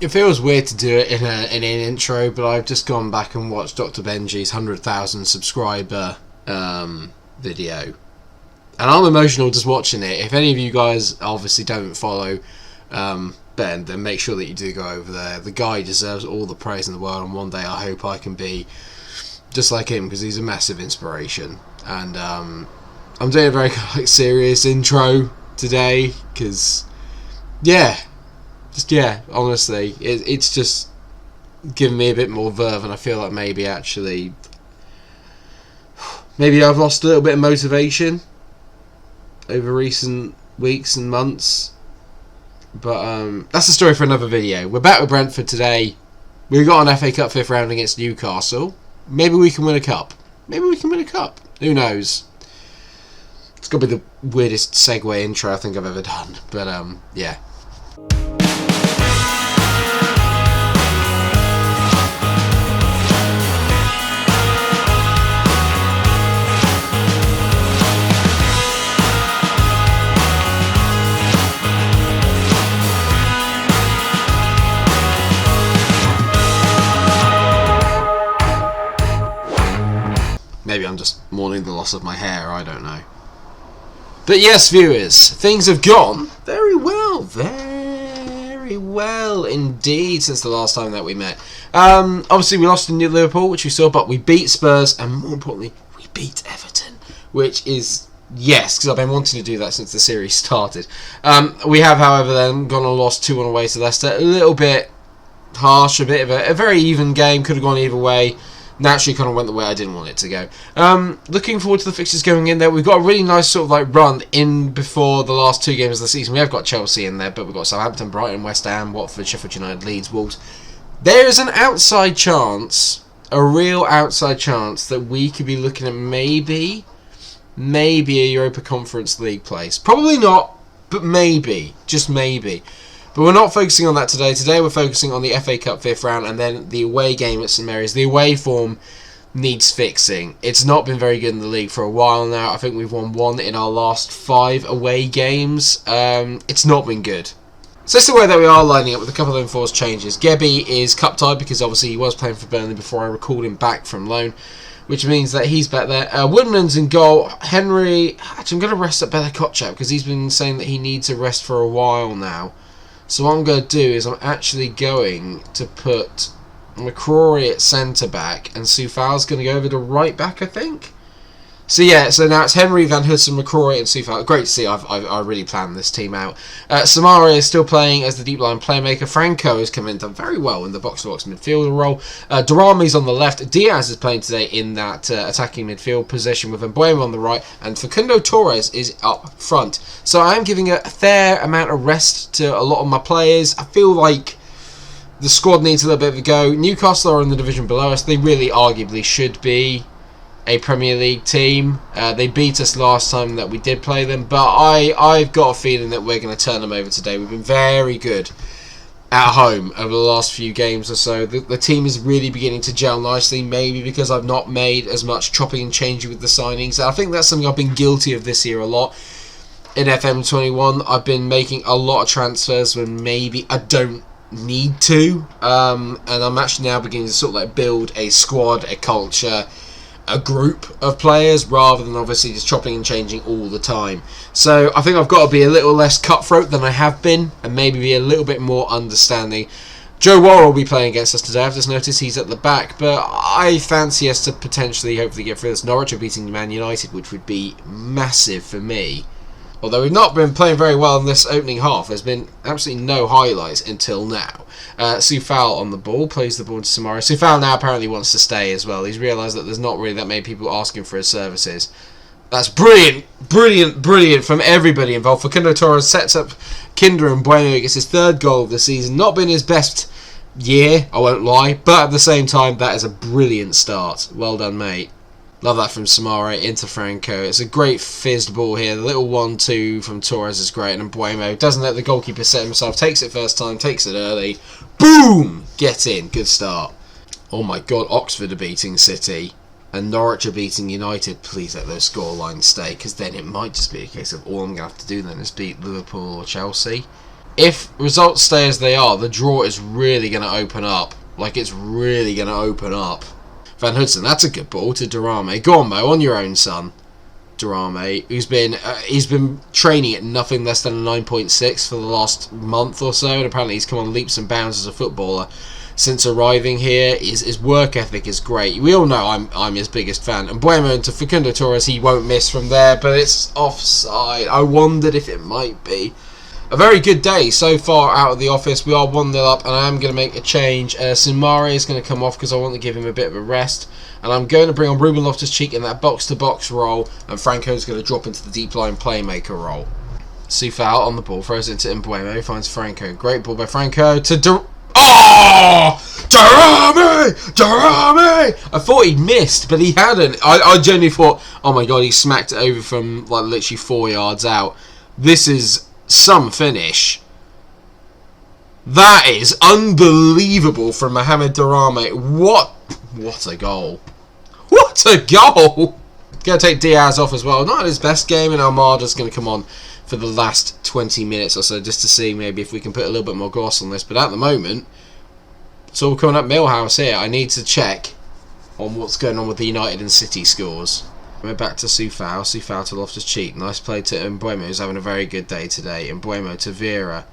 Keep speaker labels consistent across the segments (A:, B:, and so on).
A: It feels weird to do it in an intro, but I've just gone back and watched Dr. Benji's 100,000 subscriber video, and I'm emotional just watching it. If any of you guys obviously don't follow Ben, then make sure that you do go over there. The guy deserves all the praise in the world, and one day I hope I can be just like him, because he's a massive inspiration. And I'm doing a very serious intro today, because honestly, it's just giving me a bit more verve, and I feel like maybe I've lost a little bit of motivation over recent weeks and months. But that's a story for another video. We're back with Brentford today. We've got an FA Cup 5th round against Newcastle. Maybe we can win a cup. Who knows? It's got to be the weirdest segue intro I think I've ever done. But yeah. Maybe I'm just mourning the loss of my hair, I don't know. But yes, viewers, things have gone very well indeed since the last time that we met. Obviously we lost to Liverpool, which we saw, but we beat Spurs, and more importantly, we beat Everton, which is, yes, because I've been wanting to do that since the series started. We have, however, then gone and lost 2-1 away to Leicester. A little bit harsh, a bit of a very even game, could have gone either way. Naturally kind of went the way I didn't want it to go. Looking forward to the fixtures going in there. We've got a really nice sort of like run in before the last 2 games of the season. We have got Chelsea in there, but we've got Southampton, Brighton, West Ham, Watford, Sheffield United, Leeds, Wolves. There is an outside chance, a real outside chance, that we could be looking at maybe a Europa Conference League place. Probably not, but maybe, just maybe. But we're not focusing on that today. Today we're focusing on the FA Cup 5th round and then the away game at St Mary's. The away form needs fixing. It's not been very good in the league for a while now. I think we've won 1 in our last 5 away games. It's not been good. So that's the way that we are lining up with a couple of enforced changes. Gebbie is cup tied because obviously he was playing for Burnley before I recalled him back from loan, which means that he's back there. Woodman's in goal. Henry, actually I'm going to rest up Bella Kotchap because he's been saying that he needs a rest for a while now. So what I'm going to do is I'm actually going to put McCrory at centre-back, and Soufal's going to go over to right-back, I think. So yeah, so now it's Henry, Van Hoosen, McCrory and Soufal. Great to see. I really planned this team out. Samara is still playing as the deep line playmaker. Franco has come in, done very well in the box-to-box midfielder role. Durami's on the left. Diaz is playing today in that attacking midfield position with Mbuemo on the right, and Facundo Torres is up front. So I am giving a fair amount of rest to a lot of my players. I feel like the squad needs a little bit of a go. Newcastle are in the division below us. They really arguably should be a Premier League team. They beat us last time that we did play them, but I've got a feeling that we're going to turn them over today. We've been very good at home over the last few games or so. The team is really beginning to gel nicely, maybe because I've not made as much chopping and changing with the signings. I think that's something I've been guilty of this year a lot. In FM21, I've been making a lot of transfers when maybe I don't need to, and I'm actually now beginning to sort of like build a squad, a culture, a group of players, rather than obviously just chopping and changing all the time. So I think I've got to be a little less cutthroat than I have been, and maybe be a little bit more understanding. Joe Worrell will be playing against us today. I've just noticed he's at the back, but I fancy us to potentially hopefully get through this. Norwich are beating Man United, which would be massive for me. Although we've not been playing very well in this opening half. There's been absolutely no highlights until now. Soufal on the ball, plays the ball to Samara. Soufal now apparently wants to stay as well. He's realised that there's not really that many people asking for his services. That's brilliant, brilliant, brilliant from everybody involved. Facundo Torres sets up Kinder and Bueno, gets his 3rd goal of the season. Not been his best year, I won't lie, but at the same time, that is a brilliant start. Well done, mate. Love that from Samara into Franco. It's a great fizzed ball here. The little 1-2 from Torres is great. And Mbuemo doesn't let the goalkeeper set himself. Takes it first time. Takes it early. Boom! Get in. Good start. Oh my god. Oxford are beating City. And Norwich are beating United. Please let those scorelines stay. Because then it might just be a case of all I'm going to have to do then is beat Liverpool or Chelsea. if results stay as they are, the draw is really going to open up. Like, it's really going to open up. Van Hudson, that's a good ball to Durame. Go on, Mo, on your own, son. Durame, who's been training at nothing less than a 9.6 for the last month or so, and apparently he's come on leaps and bounds as a footballer since arriving here. His work ethic is great. We all know I'm his biggest fan. And Bueno to Facundo Torres, he won't miss from there, but it's offside. I wondered if it might be. A very good day so far out of the office. We are 1-0 up, and I am going to make a change. Simare is going to come off because I want to give him a bit of a rest. And I'm going to bring on Ruben Loftus-Cheek in that box-to-box role, and Franco's going to drop into the deep-line playmaker role. Soufal on the ball, throws it into Mbuemo, finds Franco. Great ball by Franco to Oh! Durame! I thought he'd missed, but he hadn't. I genuinely thought, oh my god, he smacked it over from like literally 4 yards out. This is some finish. That is unbelievable from Mohamed Durame. What a goal. What a goal. Going to take Diaz off as well. Not his best game, and Almada's going to come on for the last 20 minutes or so just to see maybe if we can put a little bit more gloss on this. But at the moment, it's all coming up Millhouse here. I need to check on what's going on with the United and City scores. We're back to Soufal. Soufal to Loftus-Cheek. Nice play to Mbuemo, who's having a very good day today. Mbuemo to Vieira.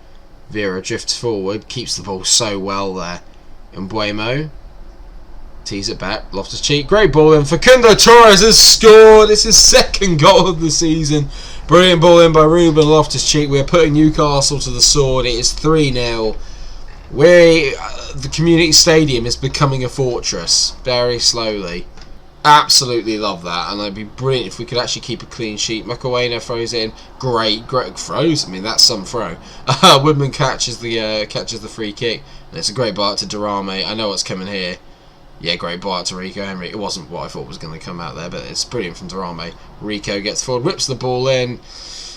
A: Vieira drifts forward, keeps the ball so well there. Mbuemo tees it back. Loftus-Cheek, great ball in. Facundo Torres has scored. It's his second goal of the season. Brilliant ball in by Ruben Loftus-Cheek. We are putting Newcastle to the sword. It is 3-0. The community stadium is becoming a fortress very slowly. Absolutely love that, and it'd be brilliant if we could actually keep a clean sheet. Macarena throws in, great throws. I mean, that's some throw. Woodman catches the free kick, and it's a great ball out to Durame. I know what's coming here. Yeah, great ball out to Rico Henry. It wasn't what I thought was going to come out there, but it's brilliant from Durame. Rico gets forward, whips the ball in,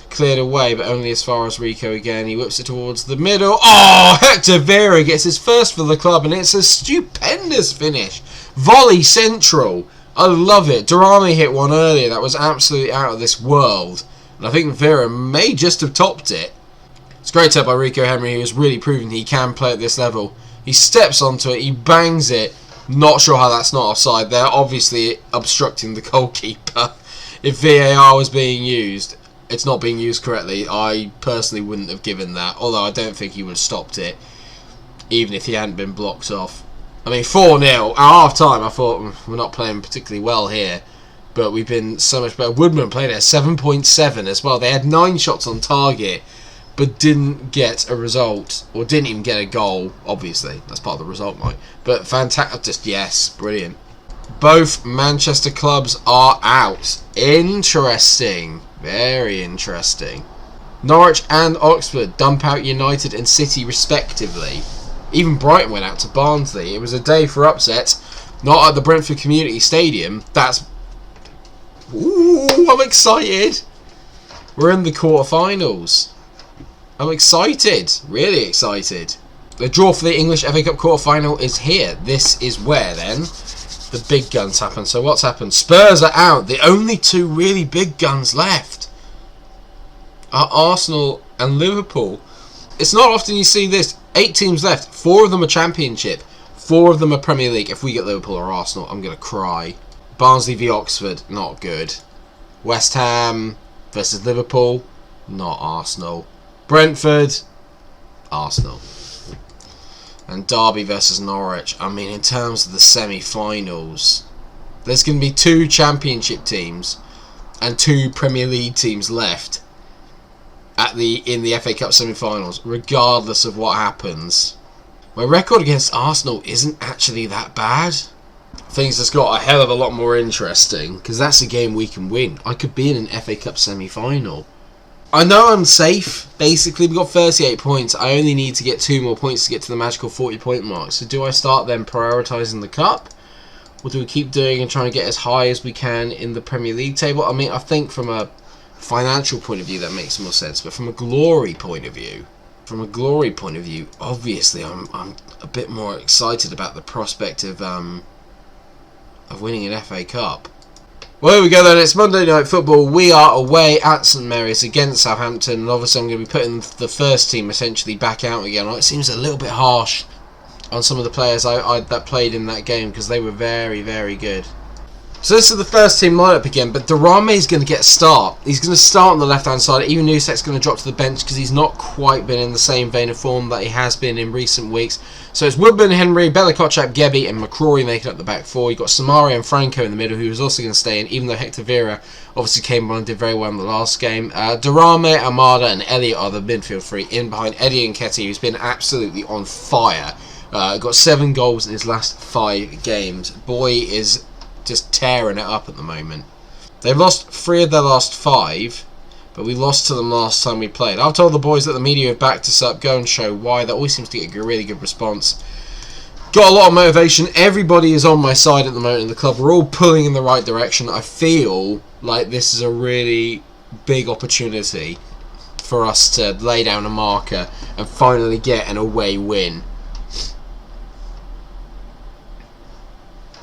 A: cleared away, but only as far as Rico again. He whips it towards the middle. Oh, Hector Vieira gets his first for the club, and it's a stupendous finish. Volley central. I love it. Durame hit one earlier that was absolutely out of this world, and I think Vieira may just have topped it. It's a great tap by Rico Henry, who has really proven he can play at this level. He steps onto it, he bangs it. Not sure how that's not offside there. Obviously obstructing the goalkeeper. If VAR was being used, it's not being used correctly. I personally wouldn't have given that, although I don't think he would have stopped it, even if he hadn't been blocked off. I mean, 4-0. At half-time, I thought we're not playing particularly well here, but we've been so much better. Woodman played at 7.7 as well. They had 9 shots on target, but didn't get a result, or didn't even get a goal, obviously. That's part of the result, Mike. But fantastic, yes, brilliant. Both Manchester clubs are out. Interesting. Very interesting. Norwich and Oxford dump out United and City respectively. Even Brighton went out to Barnsley. It was a day for upsets. Not at the Brentford Community Stadium. That's... Ooh, I'm excited. We're in the quarterfinals. I'm excited. Really excited. The draw for the English FA Cup quarterfinal is here. This is where, then, the big guns happen. So what's happened? Spurs are out. The only two really big guns left are Arsenal and Liverpool. It's not often you see this. 8 teams left. 4 of them are Championship. 4 of them are Premier League. If we get Liverpool or Arsenal, I'm going to cry. Barnsley v Oxford, not good. West Ham versus Liverpool, not Arsenal. Brentford, Arsenal. And Derby versus Norwich. I mean, in terms of the semi-finals, there's going to be 2 Championship teams and 2 Premier League teams left in the FA Cup semi-finals, regardless of what happens. My record against Arsenal isn't actually that bad. Things just got a hell of a lot more interesting, because that's a game we can win. I could be in an FA Cup semi-final. I know I'm safe. Basically, we've got 38 points. I only need to get 2 more points to get to the magical 40-point mark. So do I start then prioritising the Cup? Or do we keep doing and trying to get as high as we can in the Premier League table? I mean, I think from a financial point of view that makes more sense. But from a glory point of view, obviously I'm a bit more excited about the prospect of winning an FA Cup. Well, here we go then. It's Monday Night Football. We are away at St Mary's against Southampton, and obviously I'm going to be putting the first team essentially back out again. It seems a little bit harsh on some of the players that played in that game because they were very, very good. So this is the first team lineup again, but Durame is going to get a start. He's going to start on the left-hand side. Even Nusak's going to drop to the bench because he's not quite been in the same vein of form that he has been in recent weeks. So it's Woodman, Henry, Bella Kotchap, Gebby and McCrory making up the back four. You've got Samari and Franco in the middle, who was also going to stay in, even though Hector Vera obviously came on and did very well in the last game. Durame, Amada and Elliot are the midfield three in behind Eddie Nketiah, who's been absolutely on fire. Got 7 goals in his last 5 games. Boy is just tearing it up at the moment. They've lost 3 of their last 5, but we lost to them last time we played. I've told the boys that the media have backed us up. Go and show why. That always seems to get a really good response. Got a lot of motivation. Everybody is on my side at the moment in the club. We're all pulling in the right direction. I feel like this is a really big opportunity for us to lay down a marker and finally get an away win.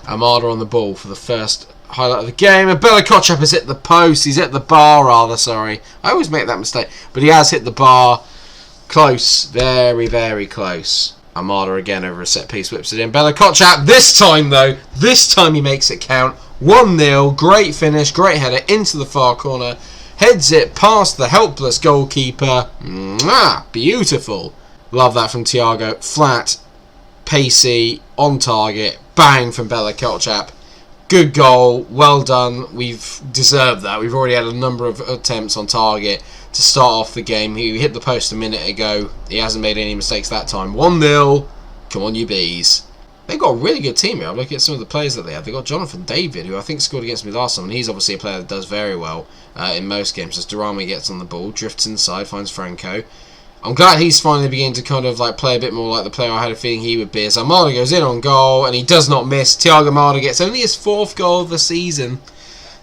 A: Amada on the ball for the first highlight of the game, and Bella Kotchap has hit the post. He's hit the bar, rather, sorry. I always make that mistake, but he has hit the bar. Close, very, very close. Amada again over a set piece, whips it in. Bella Kotchap, this time he makes it count. 1-0, great finish, great header into the far corner. Heads it past the helpless goalkeeper. Mwah, beautiful. Love that from Thiago. Flat, pacey, on target. Bang from Bella Kotchap. Good goal, well done. We've deserved that. We've already had a number of attempts on target to start off the game. He hit the post a minute ago. He hasn't made any mistakes that time. 1-0. Come on, you bees. They've got a really good team here. I'm looking at some of the players that they have. They've got Jonathan David, who I think scored against me last time, and he's obviously a player that does very well in most games. As Durame gets on the ball, drifts inside, finds Franco. I'm glad he's finally beginning to kind of like play a bit more like the player I had a feeling he would be. As Amada goes in on goal and he does not miss. Thiago Amada gets only his 4th goal of the season.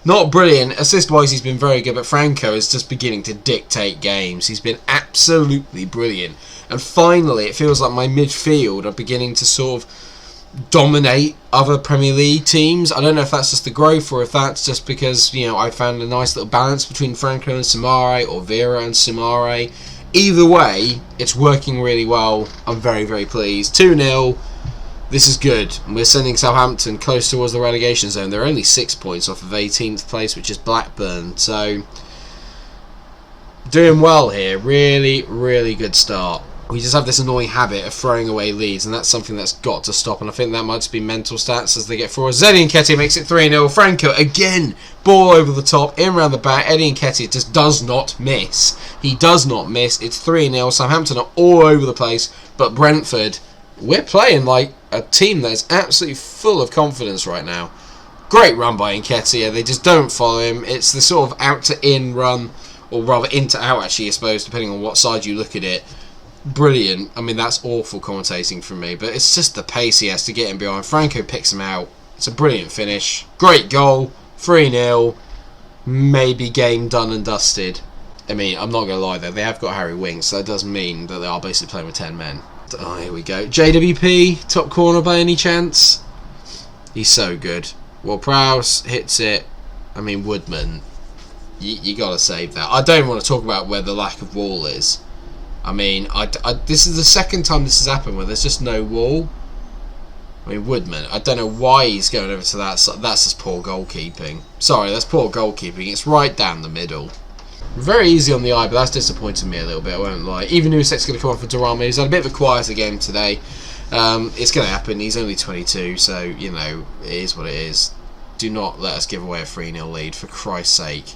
A: Not brilliant. Assist-wise he's been very good, but Franco is just beginning to dictate games. He's been absolutely brilliant. And finally it feels like my midfield are beginning to sort of dominate other Premier League teams. I don't know if that's just the growth or if that's just because, you know, I found a nice little balance between Franco and Samare or Vera and Samare. Either way, it's working really well. I'm very, very pleased. 2-0. This is good. We're sending Southampton close towards the relegation zone. They're only 6 points off of 18th place, which is Blackburn. So, doing well here. Really, really good start. We just have this annoying habit of throwing away leads, and that's something that's got to stop. And I think that might just be mental stats as they get forward. Eddie Nketiah makes it 3-0. Franco again, ball over the top, in around the back. Eddie Nketiah just does not miss. He does not miss. It's 3-0. Southampton are all over the place, but Brentford, we're playing like a team that is absolutely full of confidence right now. Great run by Nketiah. They just don't follow him. It's the sort of out to in run, or rather in to out actually, I suppose, depending on what side you look at it. Brilliant. I mean, that's awful commentating from me, but it's just the pace he has to get him behind. Franco picks him out. It's a brilliant finish. Great goal. 3-0. Maybe game done and dusted. I mean, I'm not going to lie though, they have got Harry Winks, so that does mean that they are basically playing with 10 men. Oh, here we go. JWP, top corner by any chance? He's so good. Well, Prowse hits it. I mean, Woodman, you got to save that. I don't want to talk about where the lack of wall is. I mean, this is the second time this has happened where there's just no wall. I mean, Woodman, I don't know why he's going over to that side. That's just poor goalkeeping. Sorry, that's poor goalkeeping. It's right down the middle. Very easy on the eye, but that's disappointed me a little bit, I won't lie. Even Nusak's going to come on for Durame. He's had a bit of a quieter game today. It's going to happen. He's only 22, so, you know, it is what it is. Do not let us give away a 3-0 lead, for Christ's sake.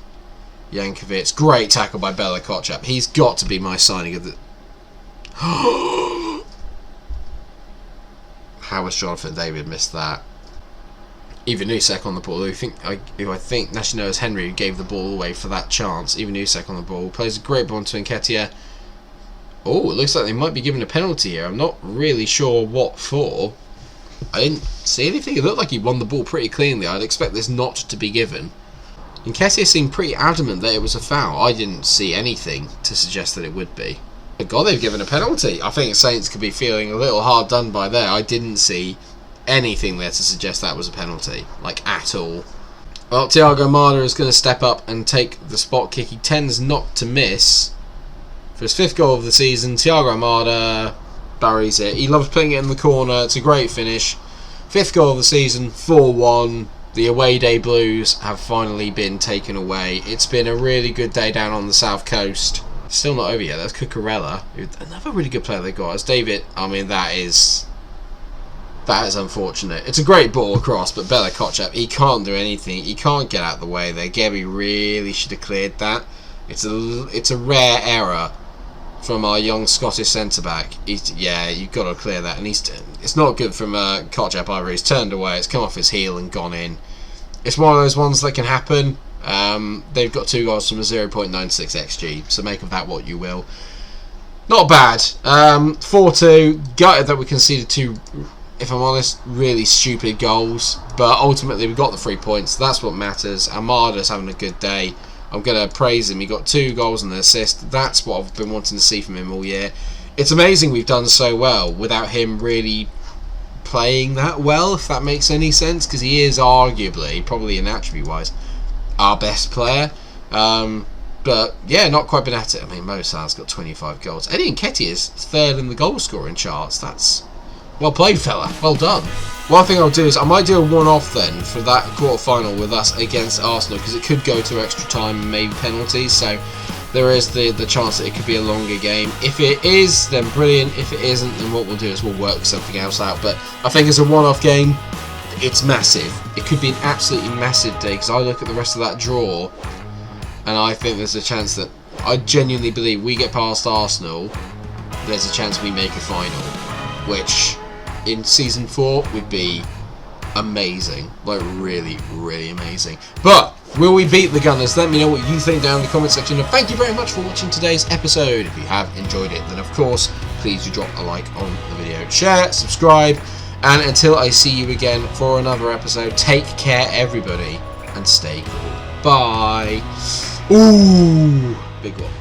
A: Jankovic, great tackle by Bella Kotchap. He's got to be my signing of the... How has Jonathan David missed that? Even Nusak on the ball, who I think National knows Henry, who gave the ball away for that chance. Even Nusak on the ball, plays a great ball to Nketiah. Oh, it looks like they might be given a penalty here. I'm not really sure what for. I didn't see anything. It looked like he won the ball pretty cleanly. I'd expect this not to be given. Nketiah seemed pretty adamant that it was a foul. I didn't see anything to suggest that it would be. God, they've given a penalty. I think Saints could be feeling a little hard done by there. I didn't see anything there to suggest that was a penalty, like at all. Well, Thiago Almada is going to step up and take the spot kick. He tends not to miss. For his 5th goal of the season, Thiago Almada buries it. He loves putting it in the corner. It's a great finish. 5th goal of the season, 4-1. The away day blues have finally been taken away. It's been a really good day down on the south coast. Still not over yet. That's Cucurella. Another really good player they got. As David, I mean, that is unfortunate. It's a great ball across, but Bella Kotchap, he can't do anything. He can't get out of the way there. Gabby really should have cleared that. It's a rare error from our young Scottish centre-back. Yeah, you've got to clear that. And it's not good from Kotchap either. He's turned away. It's come off his heel and gone in. It's one of those ones that can happen. They've got 2 goals from a 0.96 XG, so make of that what you will. Not bad. 4-2. Gutted that we conceded 2, if I'm honest, really stupid goals. But ultimately, we got the 3 points. That's what matters. Almada's having a good day. I'm going to praise him. He got 2 goals and an assist. That's what I've been wanting to see from him all year. It's amazing we've done so well without him really playing that well, if that makes any sense, because he is arguably, probably in attribute-wise, our best player. But yeah, not quite been at it. I mean, Mo Salah's got 25 goals. Eddie Nketiah is 3rd in the goal scoring charts. That's well played, fella. Well done. One thing I'll do is I might do a one-off then for that quarter-final with us against Arsenal, because it could go to extra time and maybe penalties, so there is the chance that it could be a longer game. If it is, then brilliant. If it isn't, then what we'll do is we'll work something else out. But I think as a one-off game, it's massive. It could be an absolutely massive day, because I look at the rest of that draw and I think there's a chance that, I genuinely believe we get past Arsenal, there's a chance we make a final, which in season 4 would be amazing. Like, really, really amazing. But will we beat the Gunners? Let me know what you think down in the comment section. And thank you very much for watching today's episode. If you have enjoyed it, then of course, please do drop a like on the video. Share, subscribe, and until I see you again for another episode, take care everybody, and stay cool. Bye. Ooh, big one.